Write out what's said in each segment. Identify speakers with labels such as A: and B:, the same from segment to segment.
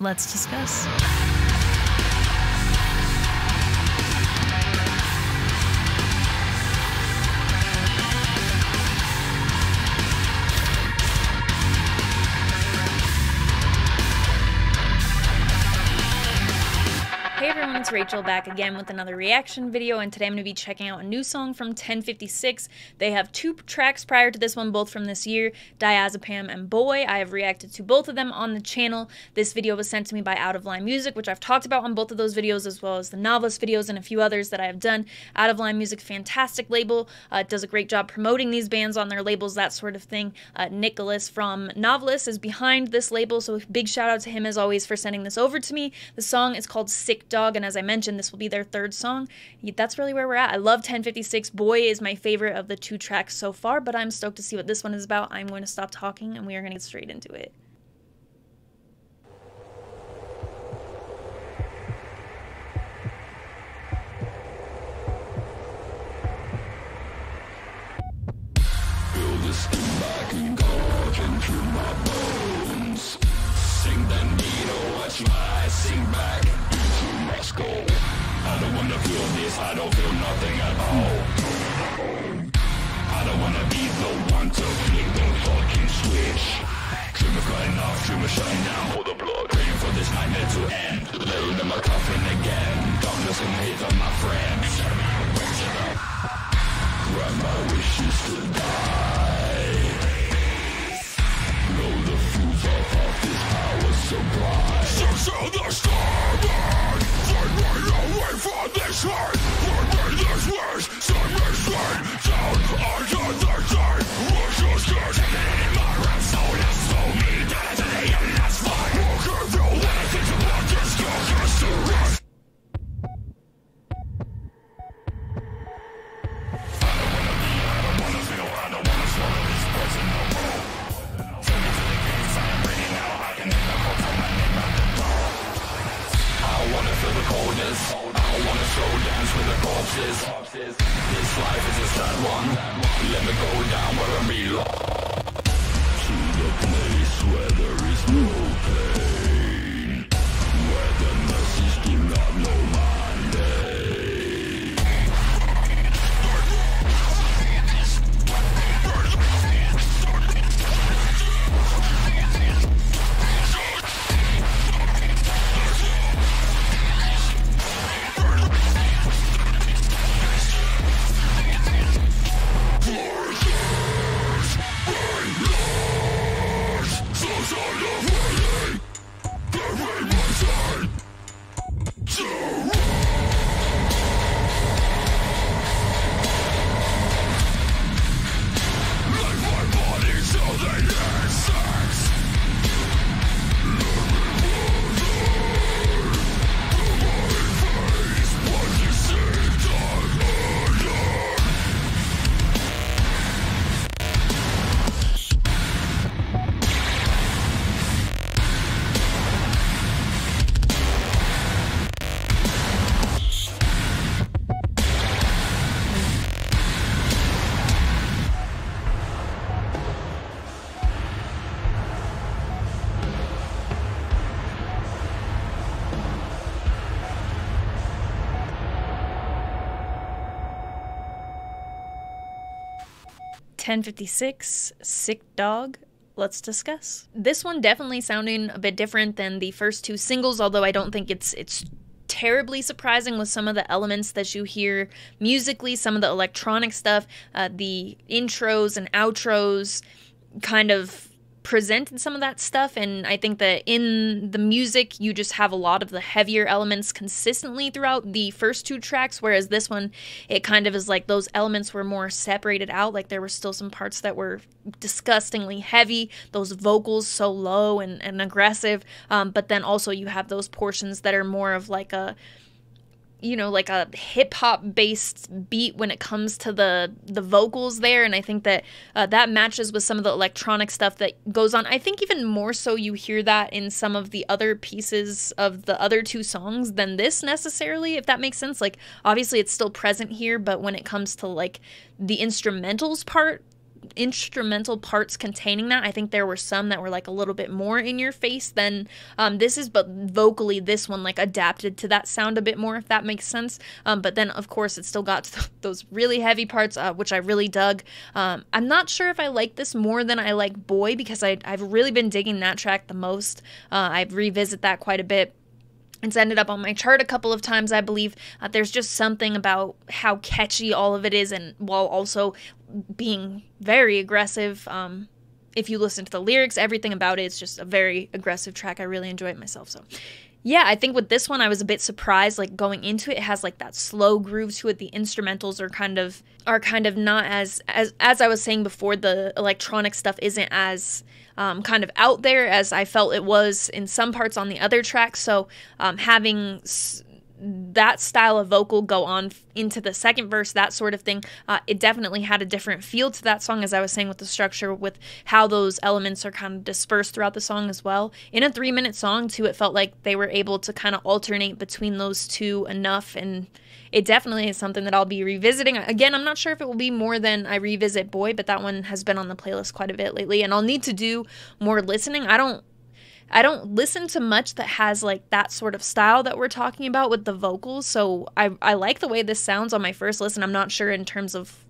A: Let's discuss. Hey everyone, it's Rachel back again with another reaction video, and today I'm going to be checking out a new song from TEN56. They have 2 tracks prior to this one, both from this year, Diazepam and Boy. I have reacted to both of them on the channel. This video was sent to me by Out of Line Music, which I've talked about on both of those videos, as well as the Novelist videos and a few others that I have done. Out of Line Music, fantastic label. It does a great job promoting these bands on their labels, that sort of thing. Nicholas from Novelist is behind this label, so big shout out to him as always for sending this over to me. The song is called Sick Dog, and as I mentioned, this will be their 3rd song. That's really where we're at. I love TEN56. Boy is my favorite of the 2 tracks so far, but I'm stoked to see what this one is about. I'm going to stop talking and we are going to get straight into it.
B: Feel the skin back and go into my bones. Sing the needle, watch my eyes sing back into my skull. I don't wanna feel this, I don't feel nothing at all. I don't wanna be the one to flick the fucking switch. Dream of cutting off, dream of shutting down, hold the blood, praying for this nightmare to end. Laying in my coffin again, darkness and hate on my friends. Grant my wishes to die. Blow the fuse off this power supply. Show the starboard, find my away from this hurt. Find me this worst, send me straight down onto the dirt. What's your skirt? In my rap soul, that's so me. Down to the end, that's fine. We'll give you what I think about this girl, just to rest. I wanna slow dance with the corpses. This life is a sad one. Let me go down where I belong. To the place where there is no pain, where the mercies do not know my name.
A: TEN56, Sick Dog. Let's discuss. This one definitely sounding a bit different than the first 2 singles, although I don't think it's terribly surprising with some of the elements that you hear musically, some of the electronic stuff, the intros and outros kind of presented some of that stuff, and I think that in the music you just have a lot of the heavier elements consistently throughout the first 2 tracks, whereas this one, it kind of is like those elements were more separated out. Like there were still some parts that were disgustingly heavy, those vocals so low and aggressive, but then also you have those portions that are more of like a, you know, like a hip-hop based beat when it comes to the vocals there, and I think that that matches with some of the electronic stuff that goes on. I think even more so you hear that in some of the other pieces of the other 2 songs than this necessarily, if that makes sense. Like, obviously it's still present here, but when it comes to like the instrumentals part instrumental parts containing that. I think there were some that were like a little bit more in your face than this is, but vocally this one like adapted to that sound a bit more, if that makes sense. But then of course it still got to those really heavy parts, which I really dug. I'm not sure if I like this more than I like Boy, because I've really been digging that track the most. I've revisit that quite a bit. It's ended up on my chart a couple of times, I believe. There's just something about how catchy all of it is, and while also being very aggressive. If you listen to the lyrics, everything about it is just a very aggressive track. I really enjoy it myself. So yeah, I think with this one I was a bit surprised, like going into it, it has like that slow groove to it. The instrumentals are kind of not as I was saying before, the electronic stuff isn't as kind of out there as I felt it was in some parts on the other tracks. So having that style of vocal go on into the second verse, that sort of thing, it definitely had a different feel to that song, as I was saying, with the structure, with how those elements are kind of dispersed throughout the song as well. In a 3-minute song too, it felt like they were able to kind of alternate between those two enough, and it definitely is something that I'll be revisiting. Again, I'm not sure if it will be more than I revisit Boy, but that one has been on the playlist quite a bit lately, and I'll need to do more listening. I don't listen to much that has like that sort of style that we're talking about with the vocals, so I like the way this sounds on my first listen. I'm not sure in terms of,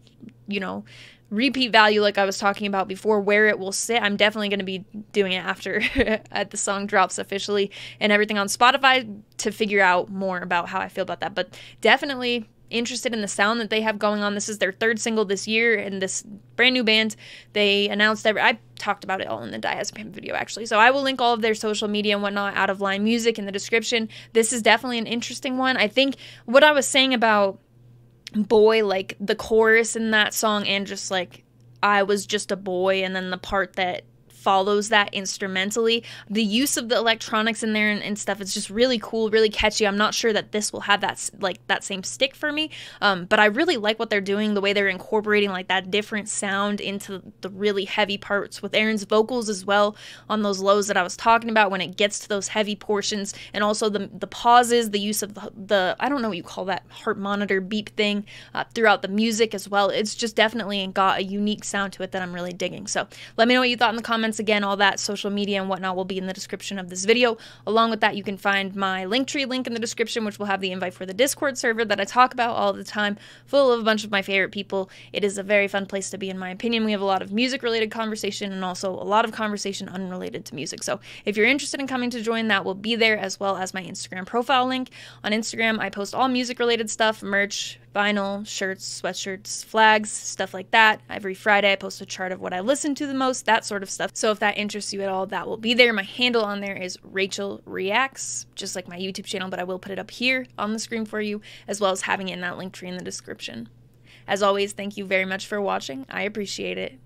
A: you know, repeat value like I was talking about before, where it will sit. I'm definitely going to be doing it after the song drops officially and everything on Spotify to figure out more about how I feel about that, but definitely interested in the sound that they have going on. This is their 3rd single this year, and this brand new band. They announced I talked about it all in the Diazepam video, actually, so I will link all of their social media and whatnot, Out of Line Music, in the description. This is definitely an interesting one. I think what I was saying about Boy, like the chorus in that song, and just like I was just a boy, and then the part that follows that instrumentally, the use of the electronics in there and stuff, it's just really cool, really catchy. I'm not sure that this will have that same stick for me, but I really like what they're doing, the way they're incorporating like that different sound into the really heavy parts, with Aaron's vocals as well on those lows that I was talking about when it gets to those heavy portions, and also the pauses, the use of the I don't know what you call that, heart monitor beep thing throughout the music as well. It's just definitely got a unique sound to it that I'm really digging. So let me know what you thought in the comments. Again, all that social media and whatnot will be in the description of this video. Along with that, you can find my Linktree link in the description, which will have the invite for the Discord server that I talk about all the time, full of a bunch of my favorite people. It is a very fun place to be, in my opinion. We have a lot of music-related conversation and also a lot of conversation unrelated to music. So if you're interested in coming to join, that will be there, as well as my Instagram profile link. On Instagram, I post all music-related stuff, merch, vinyl, shirts, sweatshirts, flags, stuff like that. Every Friday I post a chart of what I listen to the most, that sort of stuff. So if that interests you at all, that will be there. My handle on there is Rachel Reacts, just like my YouTube channel, but I will put it up here on the screen for you, as well as having it in that link tree in the description. As always, thank you very much for watching. I appreciate it.